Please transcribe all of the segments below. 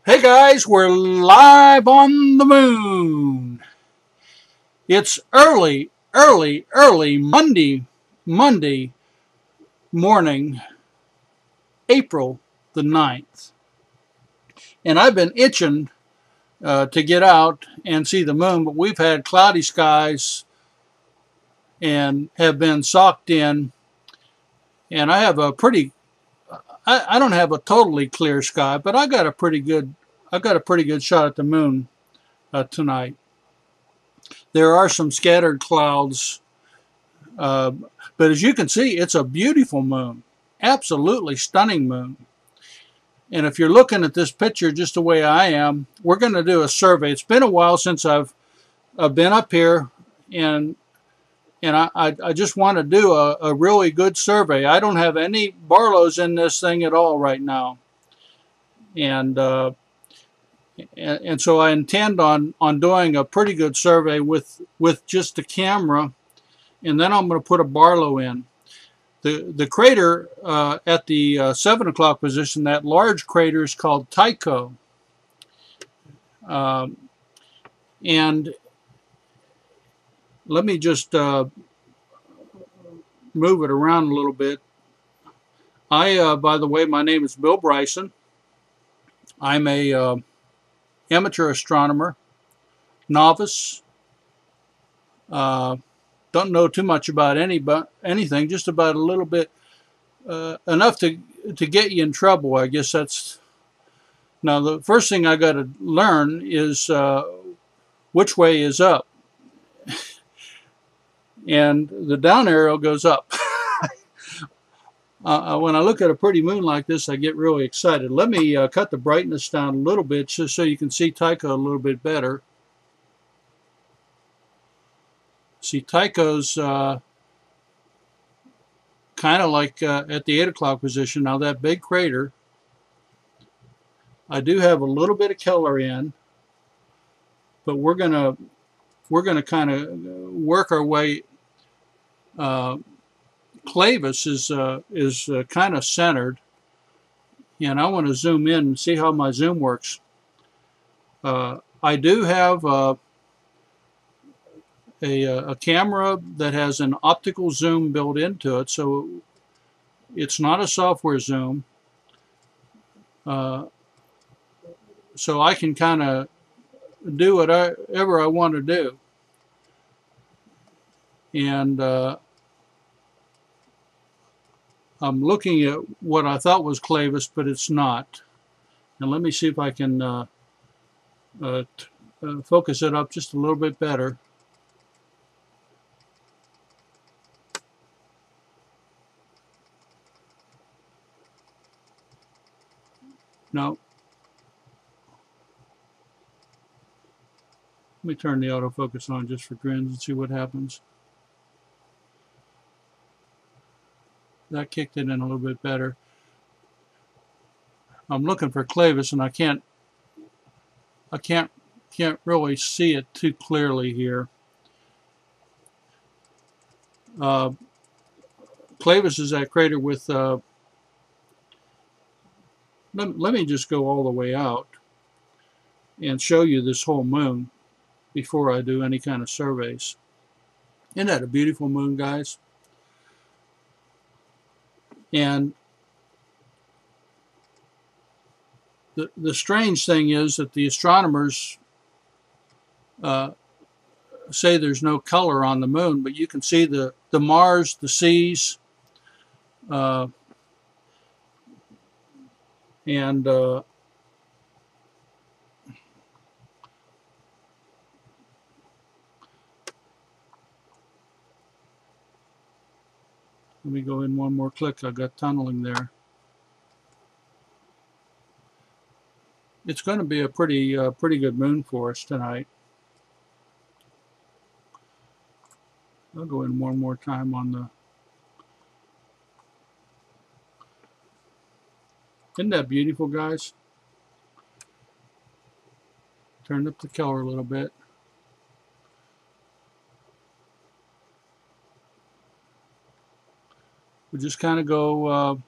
Hey guys, we're live on the moon. It's early Monday morning, April the 9th. And I've been itching to get out and see the moon, but we've had cloudy skies and have been socked in. And I have I don't have a totally clear sky, but I got a pretty good shot at the moon tonight. There are some scattered clouds. Uh, but as you can see, it's a beautiful moon, absolutely stunning moon. And if you're looking at this picture just the way I am, we're going to do a survey. It's been a while since I've been up here, and I just want to do a really good survey. I don't have any Barlows in this thing at all right now, and so I intend on doing a pretty good survey with just the camera, and then I'm going to put a Barlow in. The crater at the 7 o'clock position, that large crater, is called Tycho. And let me just move it around a little bit. By the way, my name is Bill Bryson. I'm a amateur astronomer, novice. Don't know too much about anything, just about a little bit, enough to get you in trouble. I guess that's. Now, the first thing I got to learn is which way is up. And the down arrow goes up. When I look at a pretty moon like this, I get really excited. Let me cut the brightness down a little bit just so you can see Tycho a little bit better. See, Tycho's kind of like at the 8 o'clock position. Now, that big crater, I do have a little bit of color in, but we're gonna kind of work our way. Clavis is kind of centered, and I want to zoom in and see how my zoom works. I do have a camera that has an optical zoom built into it, so it's not a software zoom. So I can kind of do whatever I want to do. And I'm looking at what I thought was Clavis, but it's not. And let me see if I can focus it up just a little bit better. No. Let me turn the autofocus on just for grins and see what happens. That kicked it in a little bit better. I'm looking for Clavis, and I can't really see it too clearly here. Clavis is that crater with. Let me just go all the way out and show you this whole moon before I do any kind of surveys. Isn't that a beautiful moon, guys? And the strange thing is that the astronomers say there's no color on the moon, but you can see the Mars, the seas, and let me go in one more click. I got tunneling there. It's going to be a pretty good moon for us tonight. I'll go in one more time on the. Isn't that beautiful, guys? Turned up the color a little bit. We just kind of go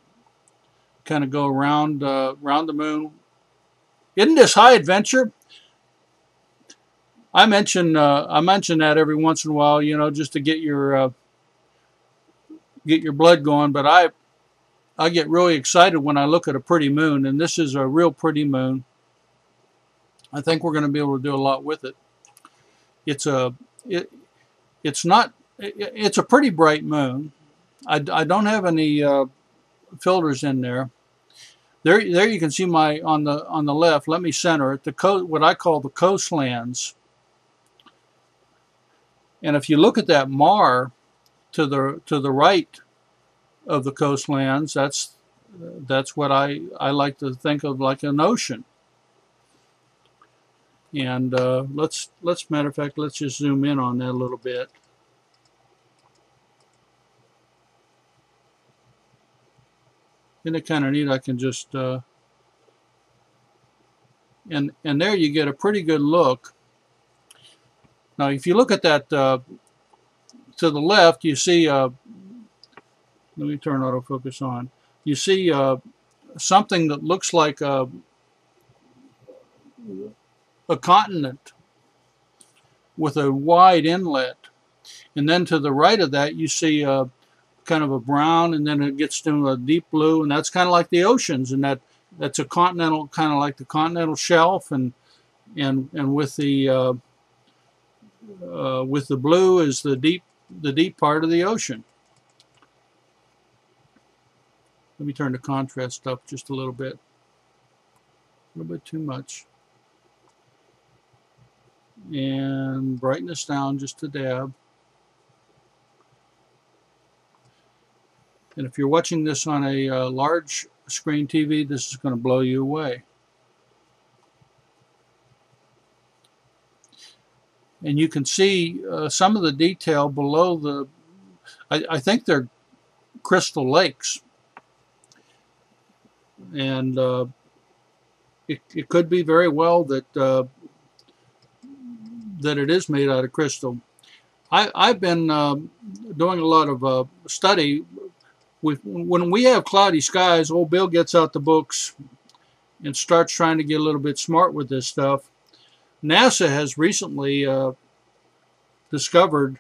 around the moon Isn't this high adventure? I mention that every once in a while, you know, just to get your blood going. But I get really excited when I look at a pretty moon, and this is a real pretty moon. I think we're going to be able to do a lot with it. It's a it's not it's a pretty bright moon. I don't have any filters in there. There you can see my on the left. Let me center it. What I call the coastlands. And if you look at that mar to the right of the coastlands, that's what I like to think of like an ocean. And matter of fact, let's just zoom in on that a little bit. Isn't it kind of neat? I can just and there you get a pretty good look. Now, if you look at that to the left, you see. Let me turn autofocus on. You see something that looks like a continent with a wide inlet, and then to the right of that, you see kind of a brown, and then it gets to a deep blue, and that's kind of like the oceans, and that's a continental, kind of like the continental shelf, and with the blue is the deep part of the ocean. Let me turn the contrast up just a little bit too much, and brightness down just a dab. And if you're watching this on a large screen TV, this is going to blow you away. And you can see some of the detail below the, I think they're crystal lakes. And it could be very well that that it is made out of crystal. I've been doing a lot of study. When we have cloudy skies, old Bill gets out the books and starts trying to get a little bit smart with this stuff. NASA has recently discovered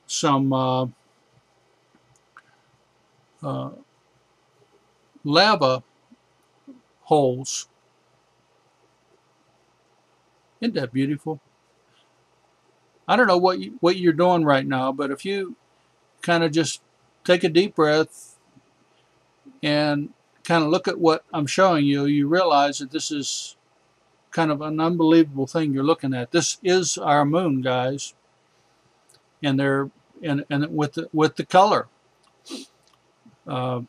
some lava holes. Isn't that beautiful? I don't know what you're doing right now, but if you kind of just take a deep breath and kind of look at what I'm showing you, you realize that this is kind of an unbelievable thing you're looking at. This is our moon, guys, and with the color. You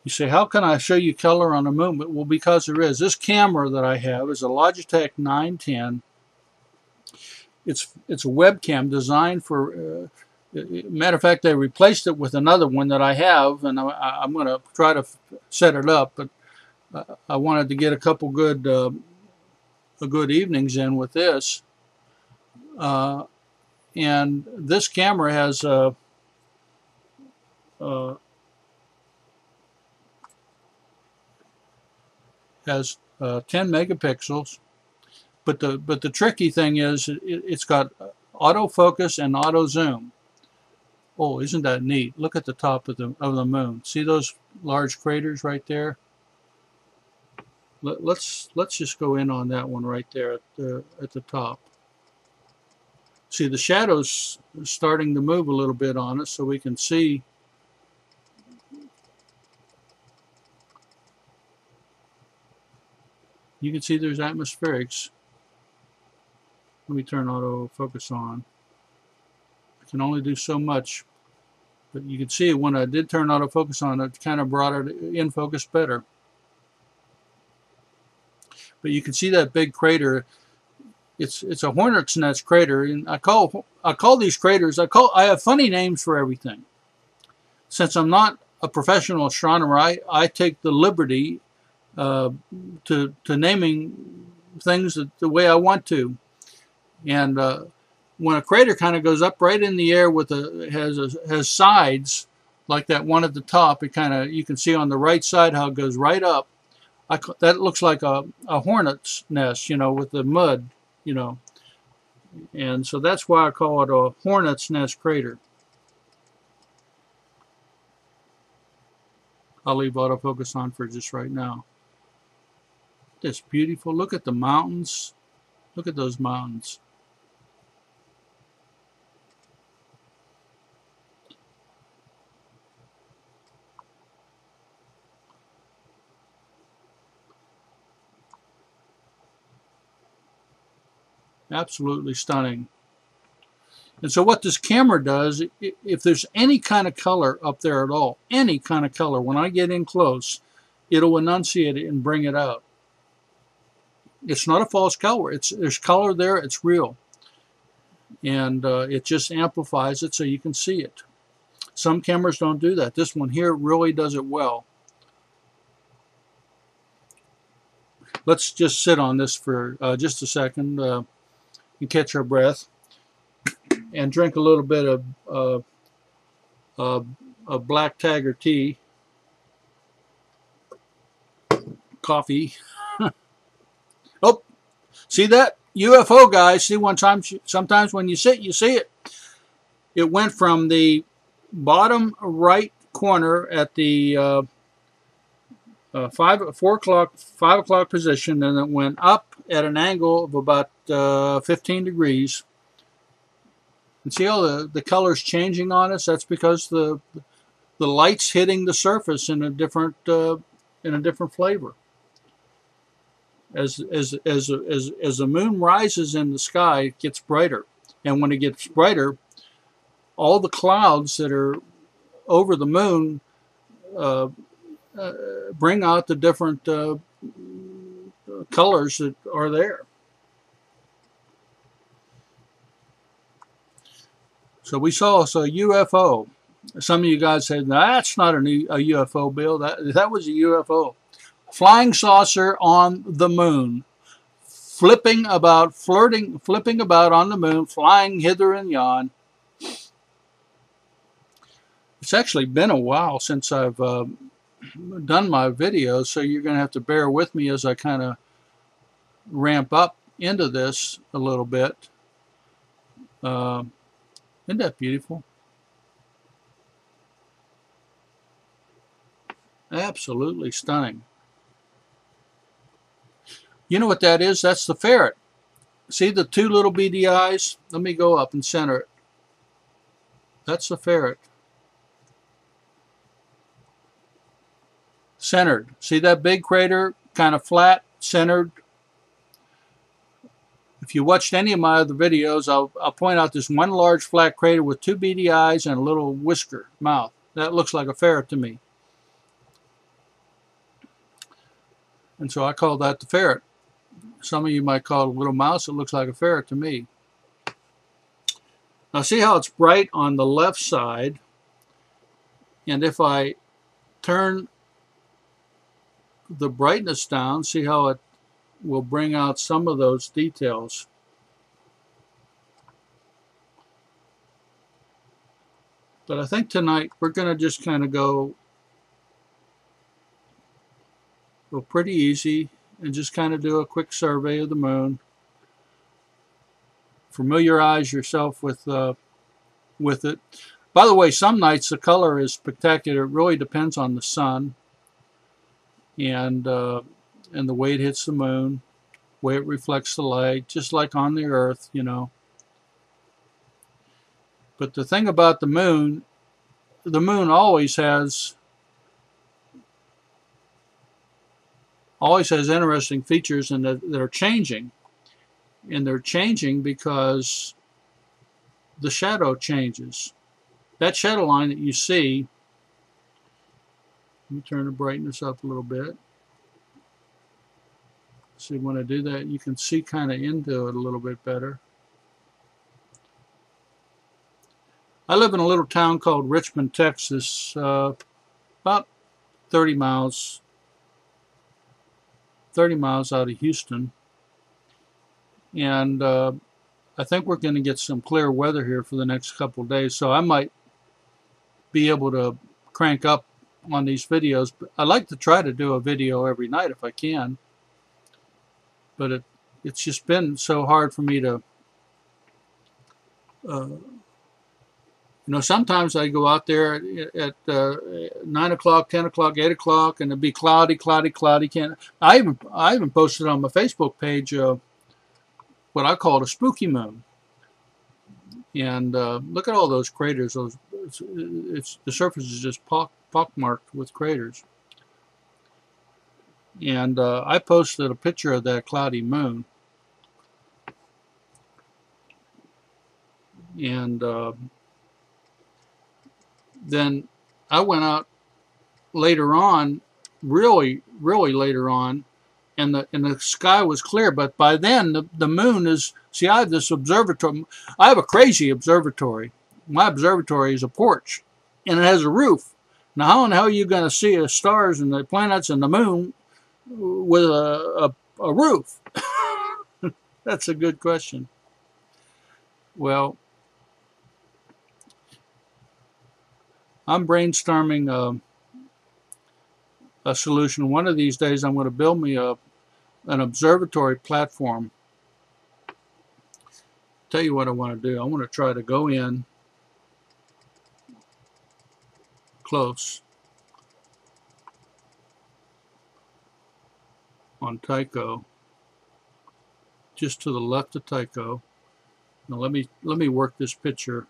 say, how can I show you color on a moon? Well, because there is. This camera that I have is a Logitech 910. It's a webcam designed for. Matter of fact, they replaced it with another one that I have, and I'm going to try to set it up. But I wanted to get a couple good evenings in with this. And this camera has 10 megapixels, but the tricky thing is it's got autofocus and auto zoom. Oh, isn't that neat? Look at the top of the moon. See those large craters right there? Let's just go in on that one right there at the top. See, the shadow's starting to move a little bit on us, so we can see. You can see there's atmospherics. Let me turn autofocus on. I can only do so much, but you can see when I did turn autofocus on, it kind of brought it in focus better. But you can see that big crater. It's a hornet's nest crater, and I call these craters. I have funny names for everything. Since I'm not a professional astronomer, I take the liberty to naming things the way I want to. And when a crater kind of goes up right in the air with has sides like that one at the top, you can see on the right side how it goes right up. That looks like a hornet's nest, you know, with the mud, you know. And so that's why I call it a hornet's nest crater. I'll leave autofocus on for just right now. It's beautiful. Look at the mountains. Look at those mountains. Absolutely stunning. And so what this camera does, if there's any kind of color up there at all, any kind of color, when I get in close, it'll enunciate it and bring it out. It's not a false color. There's color there. It's real. And it just amplifies it so you can see it. Some cameras don't do that. This one here really does it well. Let's just sit on this for just a second and catch our breath and drink a little bit of black tiger tea, coffee. Oh, see that? UFO, guys. See, sometimes when you sit, you see it. It went from the bottom right corner at the 5 o'clock position, and it went up at an angle of about 15 degrees. And see how the color's changing on us? That's because the light's hitting the surface in a different flavor. As the moon rises in the sky, it gets brighter, and when it gets brighter, all the clouds that are over the moon bring out the different colors that are there. So we saw a UFO. Some of you guys said, no, that's not a UFO, Bill. That was a UFO. Flying saucer on the moon, flipping about on the moon, flying hither and yon. It's actually been a while since I've done my videos, so you're going to have to bear with me as I kind of ramp up into this a little bit. Isn't that beautiful? Absolutely stunning. You know what that is? That's the ferret. See the two little beady eyes? Let me go up and center it. That's the ferret. Centered. See that big crater? Kind of flat, centered. If you watched any of my other videos, I'll point out this one large flat crater with two beady eyes and a little whisker mouth. That looks like a ferret to me. And so I call that the ferret. Some of you might call it a little mouse. It looks like a ferret to me. Now see how it's bright on the left side. And if I turn the brightness down, see how it will bring out some of those details. But I think tonight we're going to just kind of go pretty easy and just kind of do a quick survey of the moon. Familiarize yourself with it. By the way, some nights the color is spectacular. It really depends on the sun and the way it hits the moon, way it reflects the light, just like on the earth, you know. But the thing about the moon always has interesting features and that are changing. And they're changing because the shadow changes. That shadow line that you see, let me turn the brightness up a little bit. See, when I do that, you can see kind of into it a little bit better. I live in a little town called Richmond, Texas, about 30 miles out of Houston. And I think we're going to get some clear weather here for the next couple of days, so I might be able to crank up on these videos. I like to try to do a video every night if I can, but it's just been so hard for me to, sometimes I go out there at 9 o'clock, 10 o'clock, 8 o'clock, and it'd be cloudy, cloudy, cloudy. I even posted on my Facebook page what I call a spooky moon. And look at all those craters. The surface is just pockmarked with craters. And I posted a picture of that cloudy moon. And then I went out later on, really later on, and the sky was clear. But by then the moon is. See, I have this observatory. I have a crazy observatory. My observatory is a porch, and it has a roof. Now, how in the hell are you going to see the stars and the planets and the moon with a roof? That's a good question. Well, I'm brainstorming a solution. One of these days, I'm going to build me an observatory platform. Tell you what I want to do. I want to try to go in close on Tycho, just to the left of Tycho. Now let me work this picture.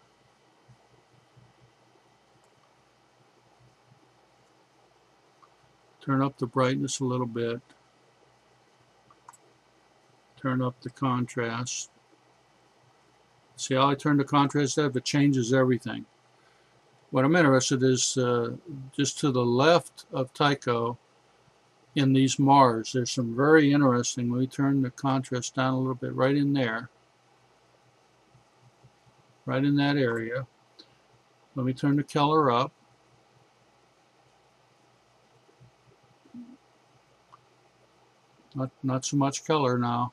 Turn up the brightness a little bit. Turn up the contrast. See how I turn the contrast up? It changes everything. What I'm interested in is just to the left of Tycho in these Mars. There's some very interesting. Let me turn the contrast down a little bit right in there. Right in that area. Let me turn the color up. Not so much color now.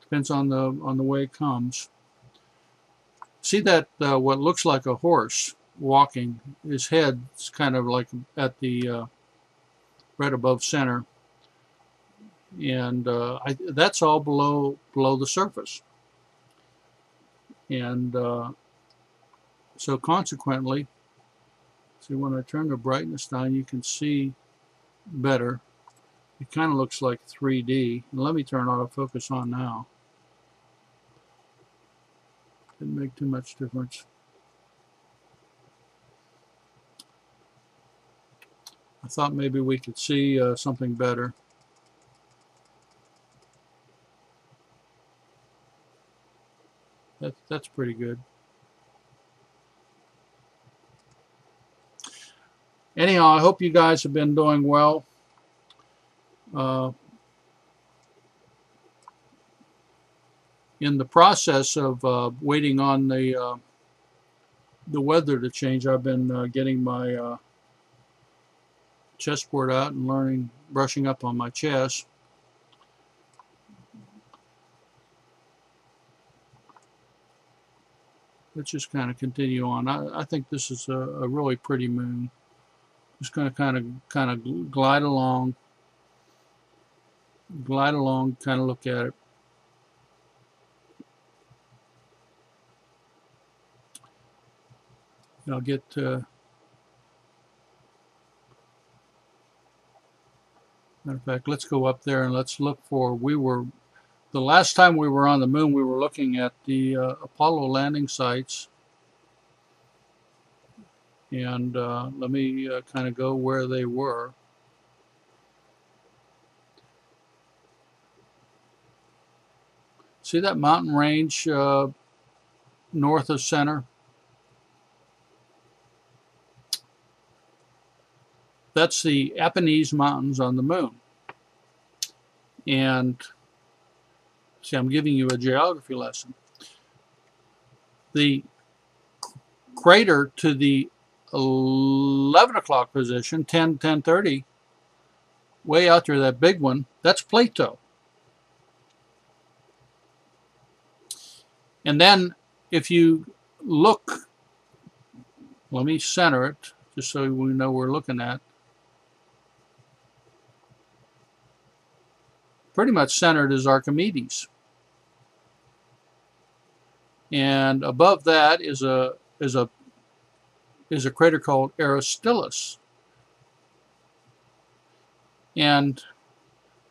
Depends on the way it comes. See that what looks like a horse walking? His head's kind of like at the right above center, and that's all below the surface. And so consequently, see, when I turn the brightness down, you can see better. It kind of looks like 3D. And let me turn autofocus on now. Didn't make too much difference. I thought maybe we could see something better. That's pretty good. Anyhow, I hope you guys have been doing well. In the process of waiting on the weather to change, I've been getting my chessboard out and brushing up on my chess. Let's just kind of continue on. I think this is a really pretty moon. Just going to kind of glide along, kind of look at it. And I'll get matter of fact, let's go up there and let's look for. The last time we were on the moon, we were looking at the Apollo landing sites. And let me kind of go where they were. See that mountain range north of center? That's the Apennines Mountains on the moon. And see, I'm giving you a geography lesson. The crater to the 11 o'clock position, 10:30, way out there, that big one, that's Plato. And then if you look, let me center it just so we know we're looking at. Pretty much centered is Archimedes. And above that is a crater called Aristillus. And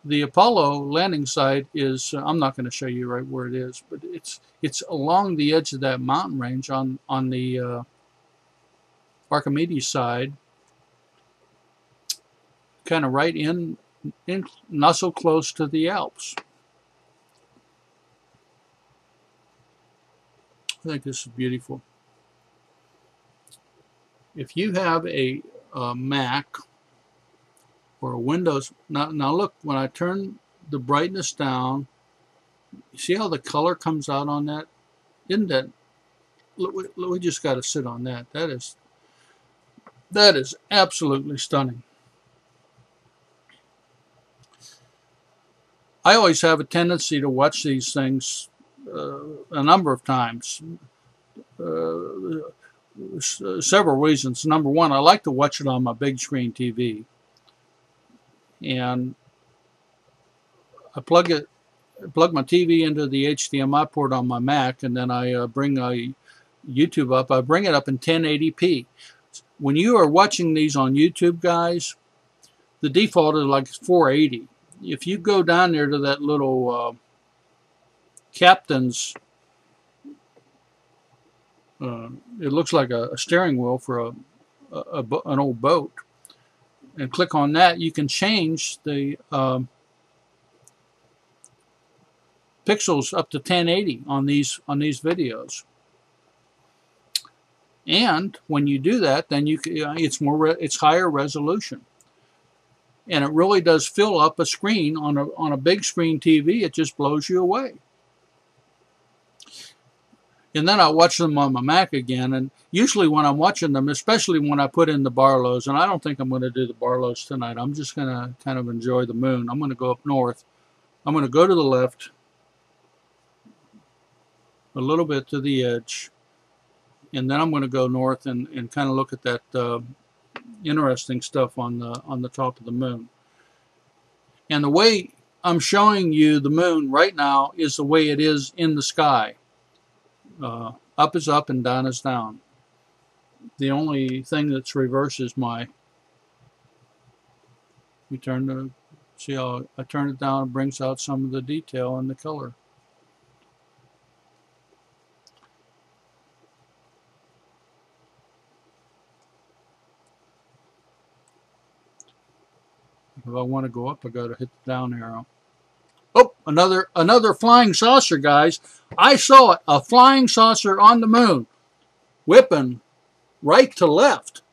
the Apollo landing site is, I'm not going to show you right where it is, but it's along the edge of that mountain range on the Archimedes side, kind of right in not so close to the Alps. I think this is beautiful. If you have a Mac or a Windows, now look, when I turn the brightness down, you see how the color comes out on that? Isn't that, we just got to sit on that. That is absolutely stunning. I always have a tendency to watch these things a number of times. Several reasons. Number one, I like to watch it on my big screen TV. And I plug my TV into the HDMI port on my Mac, and then I bring a YouTube up. I bring it up in 1080p. When you are watching these on YouTube, guys, the default is like 480. If you go down there to that little captain's, it looks like a steering wheel for an old boat, and click on that, you can change the pixels up to 1080 on these videos. And when you do that, then it's higher resolution, and it really does fill up a screen on a big screen TV. It just blows you away. And then I watch them on my Mac again, and usually when I'm watching them, especially when I put in the Barlows, and I don't think I'm going to do the Barlows tonight. I'm just going to kind of enjoy the moon. I'm going to go up north. I'm going to go to the left a little bit to the edge, and then I'm going to go north and kind of look at that interesting stuff on the top of the moon. And the way I'm showing you the moon right now is the way it is in the sky. Up is up and down is down. The only thing that's reverse is see how I turn it down, it brings out some of the detail and the color. If I want to go up, I got to hit the down arrow. Oh, another flying saucer, guys. I saw it, a flying saucer on the moon, whipping right to left.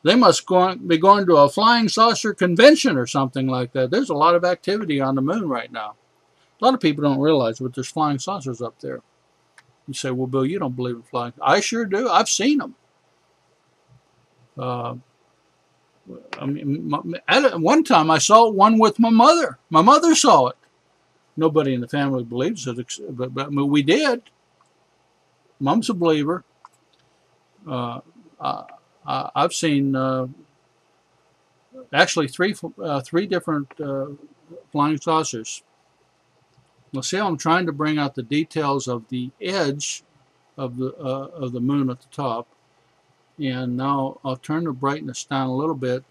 They must be going to a flying saucer convention or something like that. There's a lot of activity on the moon right now. A lot of people don't realize, but there's flying saucers up there. You say, well, Bill, you don't believe in flying. I sure do. I've seen them. I mean, at one time I saw one with my mother. My mother saw it. Nobody in the family believes it, but we did. Mom's a believer. I've seen actually three different flying saucers. Let's see how I'm trying to bring out the details of the edge of the moon at the top. And now I'll turn the brightness down a little bit.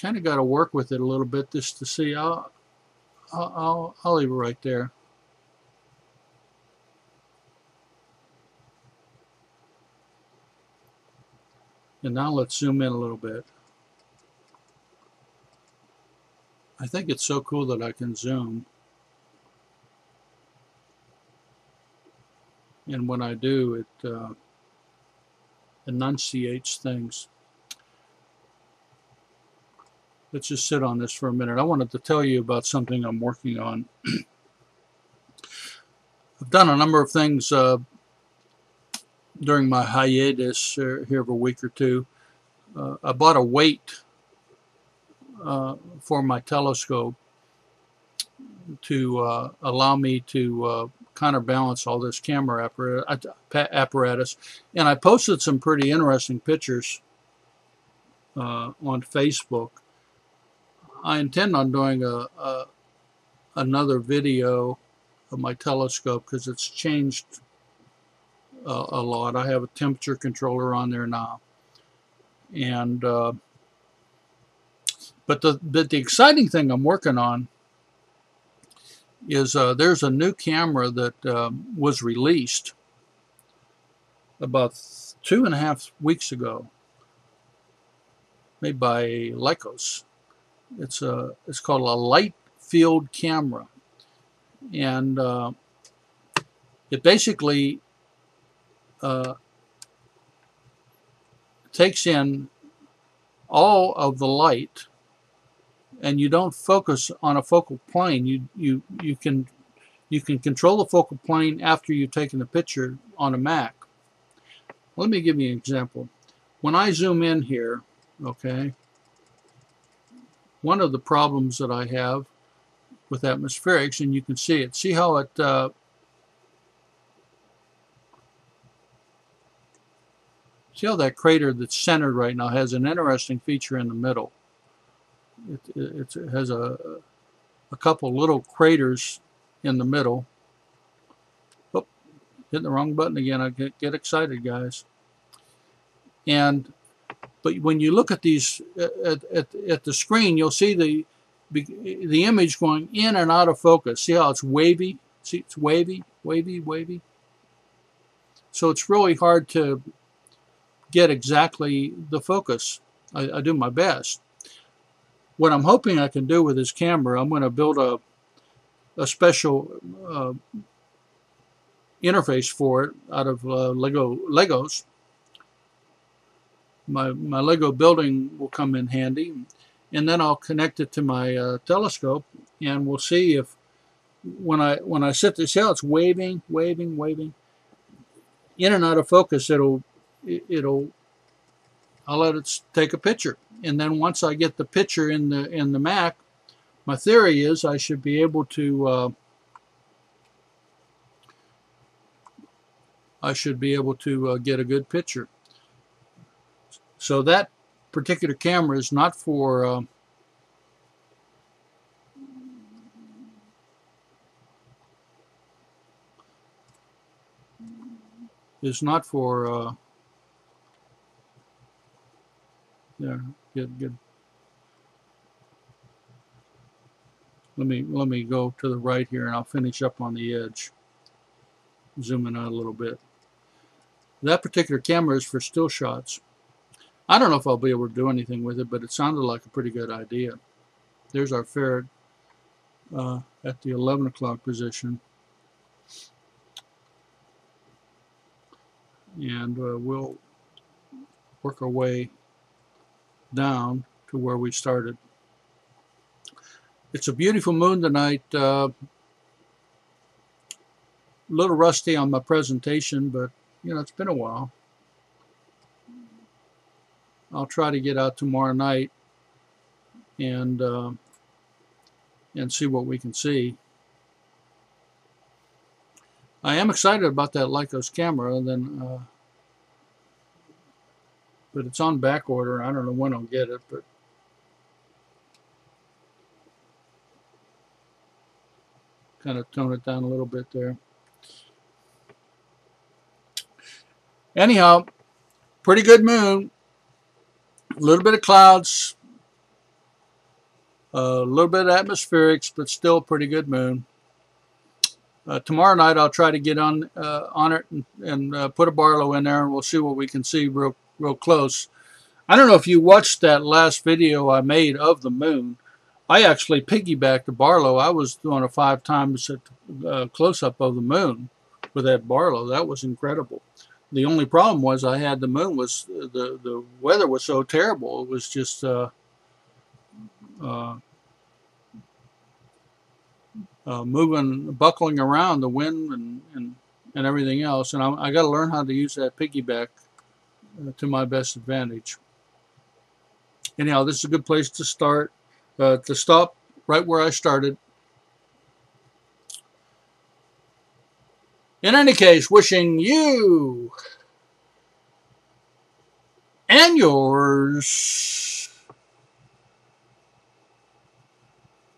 Kind of got to work with it a little bit just to see. I'll leave it right there. And now let's zoom in a little bit. I think it's so cool that I can zoom. And when I do, it enunciates things. Let's just sit on this for a minute. I wanted to tell you about something I'm working on. I've done a number of things during my hiatus here of a week or two. I bought a weight for my telescope to allow me to counterbalance all this camera apparatus. And I posted some pretty interesting pictures on Facebook. I intend on doing another video of my telescope because it's changed a lot. I have a temperature controller on there now, and but the exciting thing I'm working on is there's a new camera that was released about 2.5 weeks ago, made by Lycos. It's called a light field camera, and it basically takes in all of the light, and you don't focus on a focal plane. You can control the focal plane after you've taken the picture on a Mac. Let me give you an example. When I zoom in here, okay, one of the problems that I have with atmospherics, and you can see it. See how it see how that crater that's centered right now has an interesting feature in the middle. It has a couple little craters in the middle. Oh, hitting the wrong button again. I get excited, guys. But when you look at these at the screen, you'll see the image going in and out of focus. See how it's wavy? See, it's wavy, wavy, wavy. So it's really hard to get exactly the focus. I do my best. What I'm hoping I can do with this camera, I'm going to build a special interface for it out of Legos. My Lego building will come in handy, and then I'll connect it to my telescope, and we'll see if when I set this out, it's waving, waving, waving, in and out of focus. I'll let it take a picture, and then once I get the picture in the Mac, my theory is I should be able to get a good picture. So that particular camera is not for yeah, good. Let me go to the right here, and I'll finish up on the edge. Zooming out a little bit. That particular camera is for still shots. I don't know if I'll be able to do anything with it, but it sounded like a pretty good idea. There's our ferret at the 11 o'clock position. And we'll work our way down to where we started. It's a beautiful moon tonight. A little rusty on my presentation, but you know, it's been a while. I'll try to get out tomorrow night and see what we can see. I am excited about that Lycos camera, but it's on back order. I don't know when I'll get it, but kind of tone it down a little bit there. Anyhow, pretty good moon. A little bit of clouds, a little bit of atmospherics, but still pretty good moon. Tomorrow night I'll try to get on it and put a Barlow in there, and we'll see what we can see real close. I don't know if you watched that last video I made of the moon. I actually piggybacked the Barlow. I was doing a 5 times close-up of the moon with that Barlow. That was incredible. The only problem was I had the moon was the weather was so terrible. It was just moving, buckling around, the wind and everything else. And I got to learn how to use that piggyback to my best advantage. Anyhow, this is a good place to start, to stop right where I started. In any case, wishing you and yours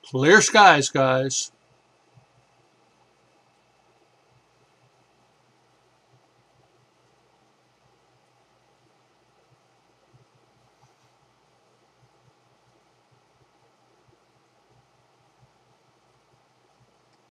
clear skies, guys.